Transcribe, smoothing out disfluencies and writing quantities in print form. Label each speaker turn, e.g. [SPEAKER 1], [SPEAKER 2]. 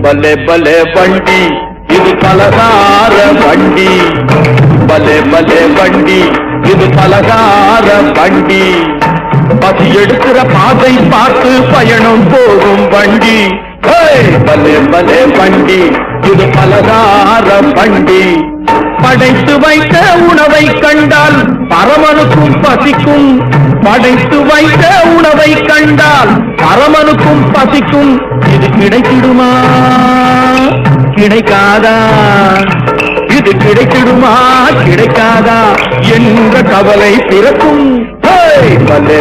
[SPEAKER 1] பலே பலே வண்டி இது பலகார வண்டி, பலே பலே வண்டி இது பலகார வண்டி, பசி எடுக்கிற பாதை பார்த்து பயணம் போகும் வண்டி. பலே பலே வண்டி இது பலகார வண்டி, படைத்து வைத்த உணவை கண்டால் பரமனுக்கும் பசிக்கும், படைத்து வைத்த உணவை கண்டால் பரமனுக்கும் பசிக்கும். இது கிடைத்திடுமா கிடைக்காதா, இது கிடைத்திடுமா கிடைக்காதா என்ற கவலை பிறக்கும். பலே